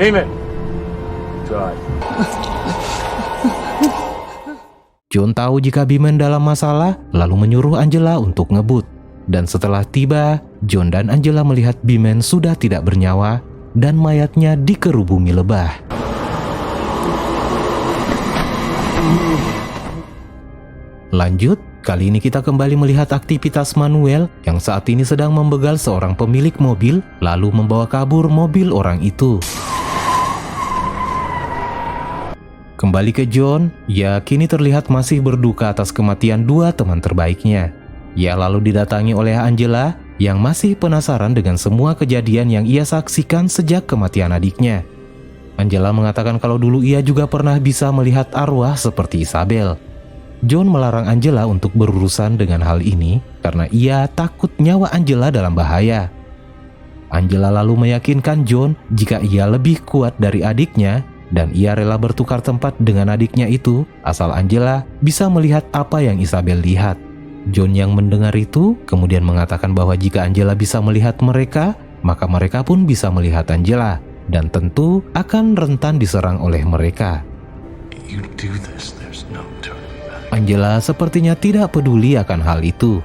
Amen. God. John tahu jika Beeman dalam masalah, lalu menyuruh Angela untuk ngebut. Dan setelah tiba, John dan Angela melihat Beeman sudah tidak bernyawa dan mayatnya dikerubungi lebah. Lanjut, kali ini kita kembali melihat aktivitas Manuel yang saat ini sedang membegal seorang pemilik mobil, lalu membawa kabur mobil orang itu. Kembali ke John, ia kini terlihat masih berduka atas kematian dua teman terbaiknya. Ia lalu didatangi oleh Angela yang masih penasaran dengan semua kejadian yang ia saksikan sejak kematian adiknya. Angela mengatakan kalau dulu ia juga pernah bisa melihat arwah seperti Isabel. John melarang Angela untuk berurusan dengan hal ini karena ia takut nyawa Angela dalam bahaya. Angela lalu meyakinkan John jika ia lebih kuat dari adiknya dan ia rela bertukar tempat dengan adiknya itu asal Angela bisa melihat apa yang Isabel lihat. John yang mendengar itu kemudian mengatakan bahwa jika Angela bisa melihat mereka, maka mereka pun bisa melihat Angela dan tentu akan rentan diserang oleh mereka. You do this, there's no turning back. Angela sepertinya tidak peduli akan hal itu.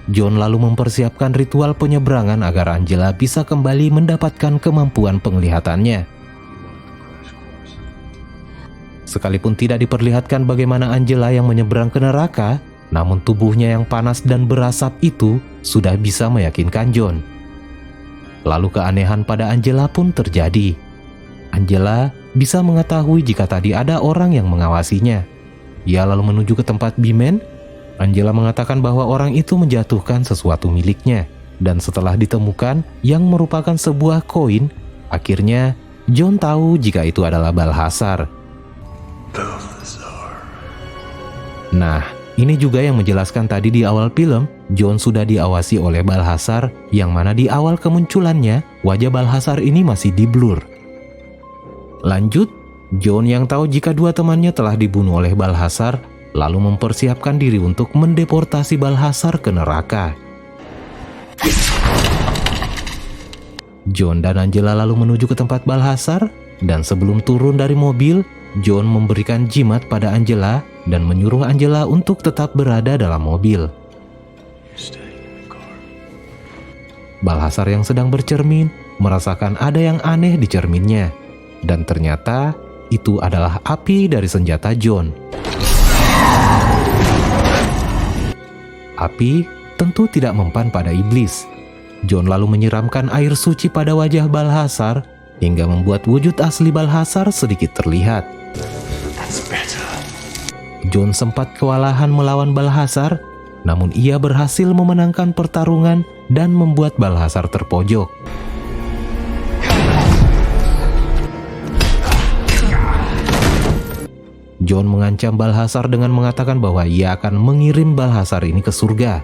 John lalu mempersiapkan ritual penyeberangan agar Angela bisa kembali mendapatkan kemampuan penglihatannya. Sekalipun tidak diperlihatkan bagaimana Angela yang menyeberang ke neraka, namun tubuhnya yang panas dan berasap itu sudah bisa meyakinkan John. Lalu keanehan pada Angela pun terjadi. Angela bisa mengetahui jika tadi ada orang yang mengawasinya. Ia lalu menuju ke tempat Beeman. Angela mengatakan bahwa orang itu menjatuhkan sesuatu miliknya. Dan setelah ditemukan yang merupakan sebuah koin, akhirnya John tahu jika itu adalah Balthazar. Nah, ini juga yang menjelaskan tadi di awal film, John sudah diawasi oleh Balthazar, yang mana di awal kemunculannya, wajah Balthazar ini masih di-blur. Lanjut, John yang tahu jika dua temannya telah dibunuh oleh Balthazar, lalu mempersiapkan diri untuk mendeportasi Balthazar ke neraka. John dan Angela lalu menuju ke tempat Balthazar, dan sebelum turun dari mobil, John memberikan jimat pada Angela dan menyuruh Angela untuk tetap berada dalam mobil. Balthazar yang sedang bercermin merasakan ada yang aneh di cerminnya, dan ternyata itu adalah api dari senjata John. Api tentu tidak mempan pada iblis. John lalu menyiramkan air suci pada wajah Balthazar hingga membuat wujud asli Balthazar sedikit terlihat. John sempat kewalahan melawan Balthazar, namun ia berhasil memenangkan pertarungan dan membuat Balthazar terpojok. John mengancam Balthazar dengan mengatakan bahwa ia akan mengirim Balthazar ini ke surga,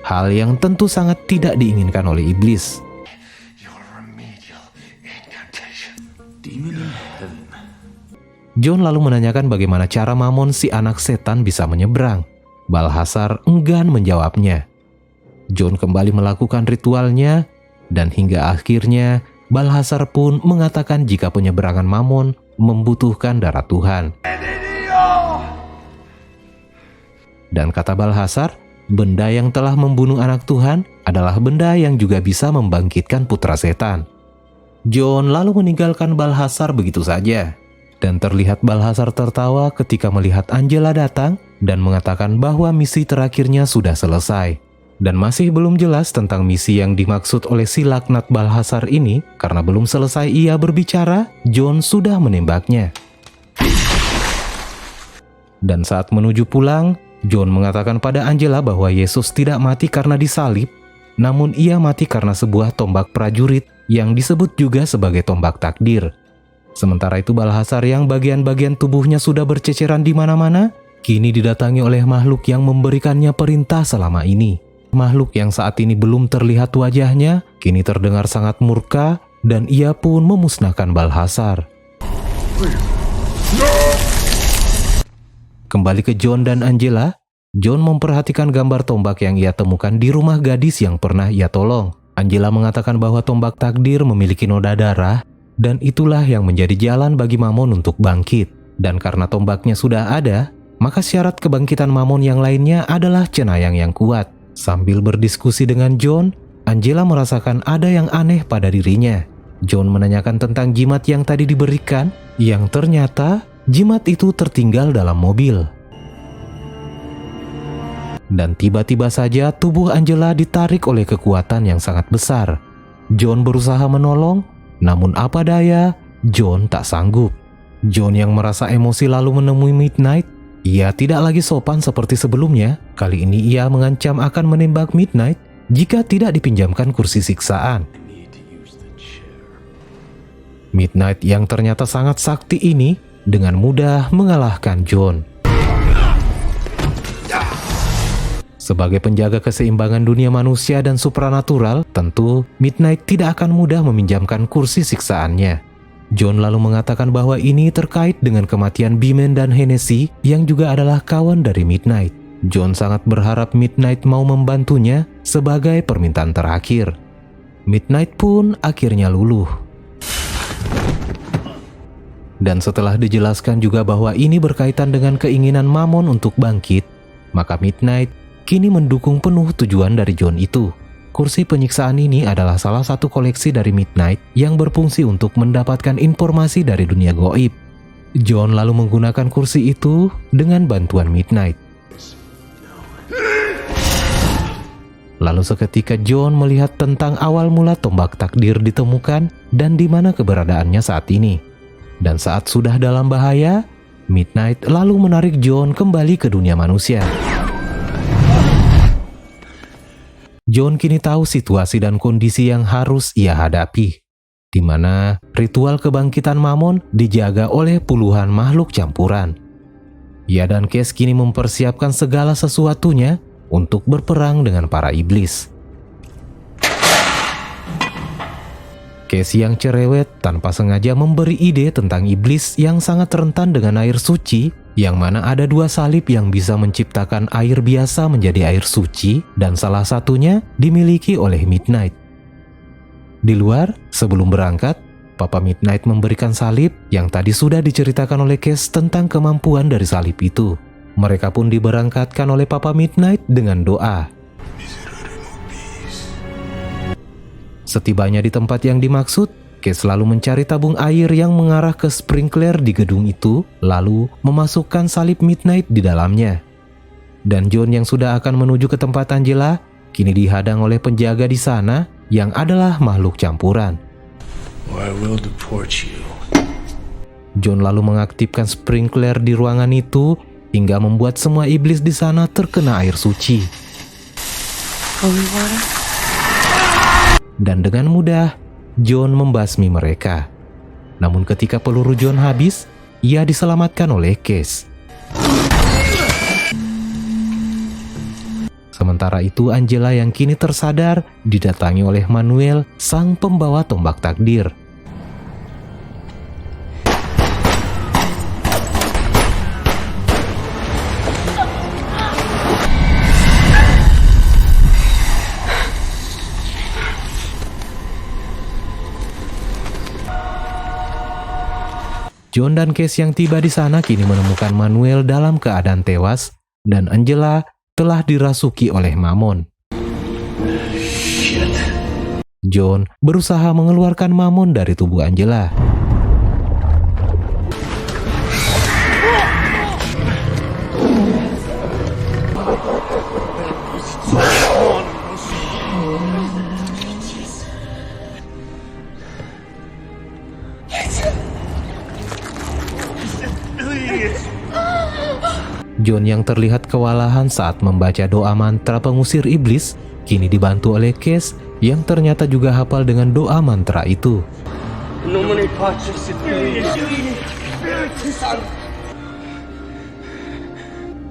hal yang tentu sangat tidak diinginkan oleh iblis. John lalu menanyakan bagaimana cara Mammon si anak setan bisa menyeberang. Balthazar enggan menjawabnya. John kembali melakukan ritualnya, dan hingga akhirnya Balthazar pun mengatakan jika penyeberangan Mammon membutuhkan darah Tuhan. Dan kata Balthazar, benda yang telah membunuh anak Tuhan adalah benda yang juga bisa membangkitkan putra setan. John lalu meninggalkan Balthazar begitu saja. Dan terlihat Balthazar tertawa ketika melihat Angela datang dan mengatakan bahwa misi terakhirnya sudah selesai. Dan masih belum jelas tentang misi yang dimaksud oleh si laknat Balthazar ini, karena belum selesai ia berbicara, John sudah menembaknya. Dan saat menuju pulang, John mengatakan pada Angela bahwa Yesus tidak mati karena disalib, namun ia mati karena sebuah tombak prajurit yang disebut juga sebagai tombak takdir. Sementara itu Balthazar yang bagian-bagian tubuhnya sudah berceceran di mana-mana, kini didatangi oleh makhluk yang memberikannya perintah selama ini. Makhluk yang saat ini belum terlihat wajahnya, kini terdengar sangat murka dan ia pun memusnahkan Balthazar. Kembali ke John dan Angela, John memperhatikan gambar tombak yang ia temukan di rumah gadis yang pernah ia tolong. Angela mengatakan bahwa tombak takdir memiliki noda darah Dan itulah yang menjadi jalan bagi Mammon untuk bangkit. Dan karena tombaknya sudah ada, maka syarat kebangkitan Mammon yang lainnya adalah cenayang yang kuat. Sambil berdiskusi dengan John, Angela merasakan ada yang aneh pada dirinya. John menanyakan tentang jimat yang tadi diberikan, yang ternyata jimat itu tertinggal dalam mobil. Dan tiba-tiba saja tubuh Angela ditarik oleh kekuatan yang sangat besar. John berusaha menolong, namun apa daya, John tak sanggup. John yang merasa emosi lalu menemui Midnight. Ia tidak lagi sopan seperti sebelumnya. Kali ini ia mengancam akan menembak Midnight jika tidak dipinjamkan kursi siksaan. Midnight yang ternyata sangat sakti ini dengan mudah mengalahkan John. Sebagai penjaga keseimbangan dunia manusia dan supranatural, tentu Midnight tidak akan mudah meminjamkan kursi siksaannya. John lalu mengatakan bahwa ini terkait dengan kematian B-Man dan Hennessy yang juga adalah kawan dari Midnight. John sangat berharap Midnight mau membantunya sebagai permintaan terakhir. Midnight pun akhirnya luluh. Dan setelah dijelaskan juga bahwa ini berkaitan dengan keinginan Mammon untuk bangkit, maka Midnight kini mendukung penuh tujuan dari John itu. Kursi penyiksaan ini adalah salah satu koleksi dari Midnight yang berfungsi untuk mendapatkan informasi dari dunia goib. John lalu menggunakan kursi itu dengan bantuan Midnight. Lalu seketika John melihat tentang awal mula tombak takdir ditemukan dan di mana keberadaannya saat ini. Dan saat sudah dalam bahaya, Midnight lalu menarik John kembali ke dunia manusia. John kini tahu situasi dan kondisi yang harus ia hadapi, di mana ritual kebangkitan Mammon dijaga oleh puluhan makhluk campuran. Ia dan Case kini mempersiapkan segala sesuatunya untuk berperang dengan para iblis. Case yang cerewet tanpa sengaja memberi ide tentang iblis yang sangat rentan dengan air suci, yang mana ada 2 salib yang bisa menciptakan air biasa menjadi air suci, dan salah satunya dimiliki oleh Midnight. Di luar, sebelum berangkat, Papa Midnight memberikan salib yang tadi sudah diceritakan oleh Case tentang kemampuan dari salib itu. Mereka pun diberangkatkan oleh Papa Midnight dengan doa. Setibanya di tempat yang dimaksud, Case lalu mencari tabung air yang mengarah ke sprinkler di gedung itu, lalu memasukkan salib Midnight di dalamnya. Dan John yang sudah akan menuju ke tempat Angela, kini dihadang oleh penjaga di sana yang adalah makhluk campuran. Or I will deport you. John lalu mengaktifkan sprinkler di ruangan itu hingga membuat semua iblis di sana terkena air suci. Holy water. Dan dengan mudah, John membasmi mereka. Namun ketika peluru John habis, ia diselamatkan oleh Case. Sementara itu Angela yang kini tersadar didatangi oleh Manuel, sang pembawa tombak takdir. John dan Case yang tiba di sana kini menemukan Manuel dalam keadaan tewas dan Angela telah dirasuki oleh Mammon. Shit. John berusaha mengeluarkan Mammon dari tubuh Angela. John yang terlihat kewalahan saat membaca doa mantra pengusir iblis, kini dibantu oleh Case yang ternyata juga hafal dengan doa mantra itu.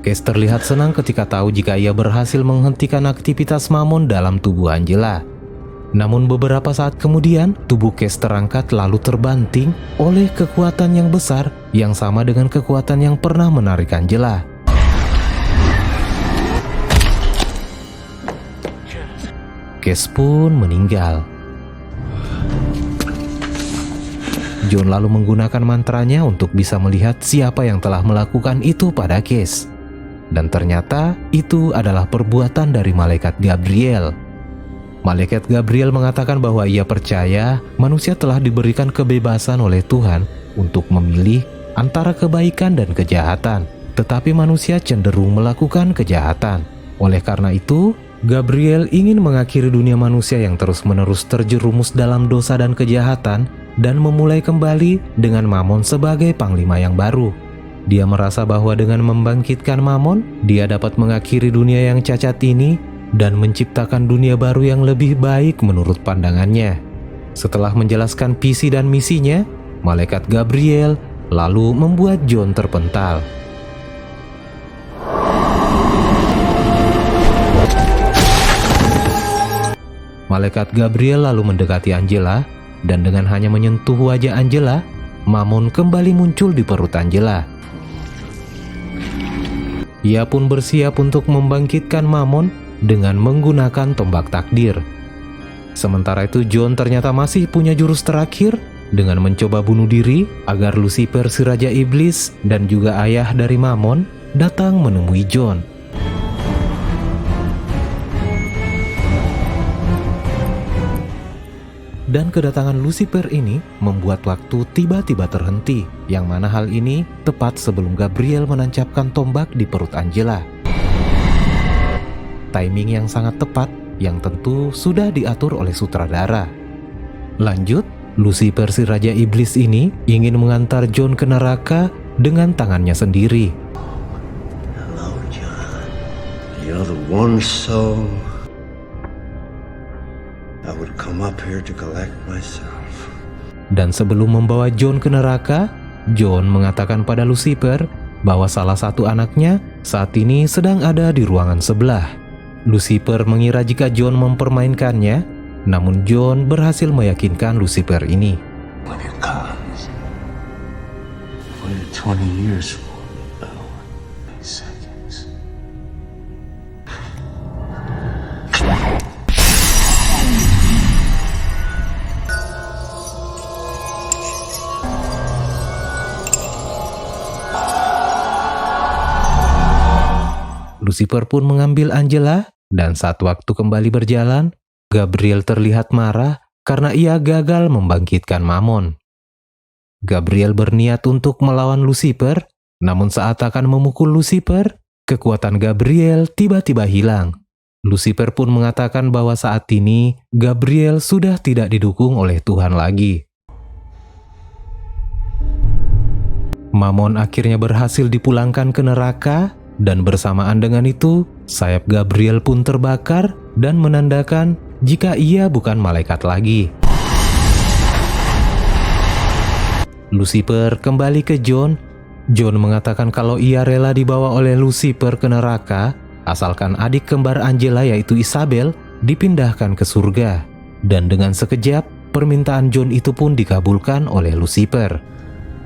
Case terlihat senang ketika tahu jika ia berhasil menghentikan aktivitas Mammon dalam tubuh Angela. Namun beberapa saat kemudian, tubuh Case terangkat lalu terbanting oleh kekuatan yang besar yang sama dengan kekuatan yang pernah menarik Angela. Case pun meninggal. John lalu menggunakan mantranya untuk bisa melihat siapa yang telah melakukan itu pada Case. Dan ternyata itu adalah perbuatan dari malaikat Gabriel. Malaikat Gabriel mengatakan bahwa ia percaya manusia telah diberikan kebebasan oleh Tuhan untuk memilih antara kebaikan dan kejahatan. Tetapi manusia cenderung melakukan kejahatan. Oleh karena itu, Gabriel ingin mengakhiri dunia manusia yang terus-menerus terjerumus dalam dosa dan kejahatan dan memulai kembali dengan Mammon sebagai panglima yang baru. Dia merasa bahwa dengan membangkitkan Mammon, dia dapat mengakhiri dunia yang cacat ini dan menciptakan dunia baru yang lebih baik menurut pandangannya. Setelah menjelaskan visi dan misinya, malaikat Gabriel lalu membuat John terpental. Malaikat Gabriel lalu mendekati Angela, dan dengan hanya menyentuh wajah Angela, Mammon kembali muncul di perut Angela. Ia pun bersiap untuk membangkitkan Mammon dengan menggunakan tombak takdir. Sementara itu John ternyata masih punya jurus terakhir dengan mencoba bunuh diri agar Lucifer si Raja Iblis dan juga ayah dari Mammon datang menemui John. Dan kedatangan Lucifer ini membuat waktu tiba-tiba terhenti, yang mana hal ini tepat sebelum Gabriel menancapkan tombak di perut Angela. Timing yang sangat tepat yang tentu sudah diatur oleh sutradara. Lanjut, Lucifer si Raja Iblis ini ingin mengantar John ke neraka dengan tangannya sendiri. Hello, John. You're the one soul I would come up here to collect myself. Dan sebelum membawa John ke neraka, John mengatakan pada Lucifer bahwa salah satu anaknya saat ini sedang ada di ruangan sebelah. Lucifer mengira jika John mempermainkannya, namun John berhasil meyakinkan Lucifer ini. When it comes, waited 20 years for me, though. 8 seconds. Lucifer pun mengambil Angela, dan saat waktu kembali berjalan, Gabriel terlihat marah karena ia gagal membangkitkan Mammon. Gabriel berniat untuk melawan Lucifer, namun saat akan memukul Lucifer, kekuatan Gabriel tiba-tiba hilang. Lucifer pun mengatakan bahwa saat ini Gabriel sudah tidak didukung oleh Tuhan lagi. Mammon akhirnya berhasil dipulangkan ke neraka, dan bersamaan dengan itu, sayap Gabriel pun terbakar dan menandakan jika ia bukan malaikat lagi. Lucifer kembali ke John. John mengatakan kalau ia rela dibawa oleh Lucifer ke neraka, asalkan adik kembar Angela yaitu Isabel dipindahkan ke surga. Dan dengan sekejap, permintaan John itu pun dikabulkan oleh Lucifer.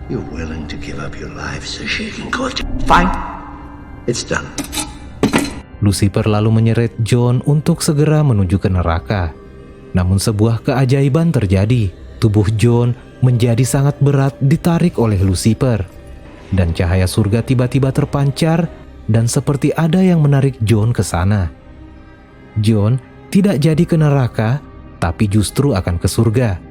You're willing to give up your life so she can go to... Fine. It's done. Lucifer lalu menyeret John untuk segera menuju ke neraka. Namun sebuah keajaiban terjadi. Tubuh John menjadi sangat berat ditarik oleh Lucifer. Dan cahaya surga tiba-tiba terpancar dan seperti ada yang menarik John ke sana. John tidak jadi ke neraka, tapi justru akan ke surga.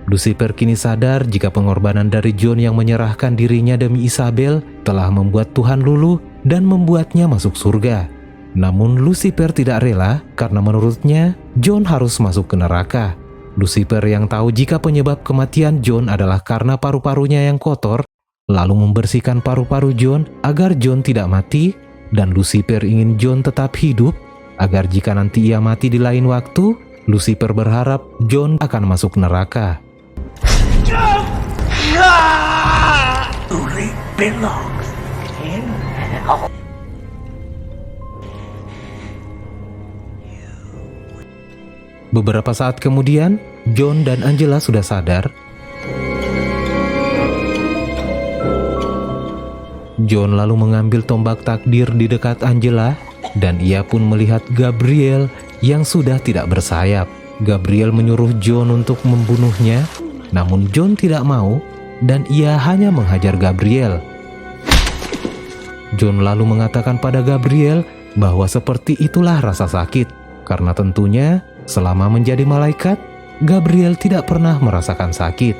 Lucifer kini sadar jika pengorbanan dari John yang menyerahkan dirinya demi Isabel telah membuat Tuhan luluh dan membuatnya masuk surga. Namun Lucifer tidak rela karena menurutnya John harus masuk ke neraka. Lucifer yang tahu jika penyebab kematian John adalah karena paru-parunya yang kotor, lalu membersihkan paru-paru John agar John tidak mati, dan Lucifer ingin John tetap hidup agar jika nanti ia mati di lain waktu, Lucifer berharap John akan masuk neraka. Only belongs in hell. Beberapa saat kemudian, John dan Angela sudah sadar. John lalu mengambil tombak takdir di dekat Angela, dan ia pun melihat Gabriel yang sudah tidak bersayap. Gabriel menyuruh John untuk membunuhnya, namun John tidak mau dan ia hanya menghajar Gabriel. John lalu mengatakan pada Gabriel bahwa seperti itulah rasa sakit, karena tentunya selama menjadi malaikat, Gabriel tidak pernah merasakan sakit.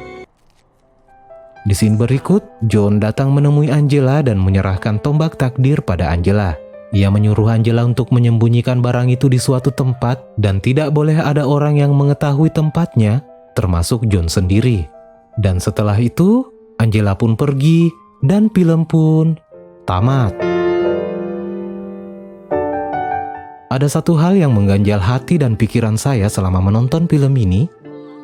Di scene berikut, John datang menemui Angela dan menyerahkan tombak takdir pada Angela. Ia menyuruh Angela untuk menyembunyikan barang itu di suatu tempat dan tidak boleh ada orang yang mengetahui tempatnya, termasuk John sendiri. Dan setelah itu, Angela pun pergi dan film pun tamat. Ada satu hal yang mengganjal hati dan pikiran saya selama menonton film ini,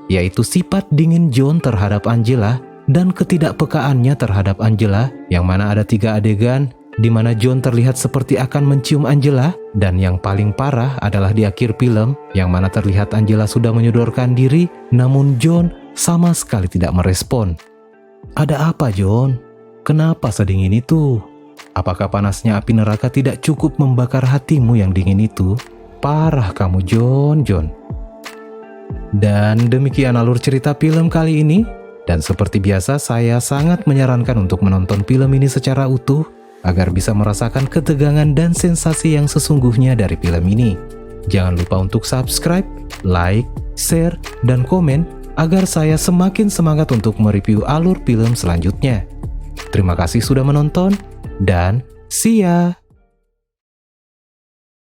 yaitu sifat dingin John terhadap Angela dan ketidakpekaannya terhadap Angela, yang mana ada 3 adegan di mana John terlihat seperti akan mencium Angela, dan yang paling parah adalah di akhir film yang mana terlihat Angela sudah menyodorkan diri, namun John sama sekali tidak merespon. Ada apa, John? Kenapa sedingin itu? Apakah panasnya api neraka tidak cukup membakar hatimu yang dingin itu? Parah kamu, John. Dan demikian alur cerita film kali ini. Dan seperti biasa, saya sangat menyarankan untuk menonton film ini secara utuh agar bisa merasakan ketegangan dan sensasi yang sesungguhnya dari film ini. Jangan lupa untuk subscribe, like, share, dan komen agar saya semakin semangat untuk mereview alur film selanjutnya. Terima kasih sudah menonton, dan see ya!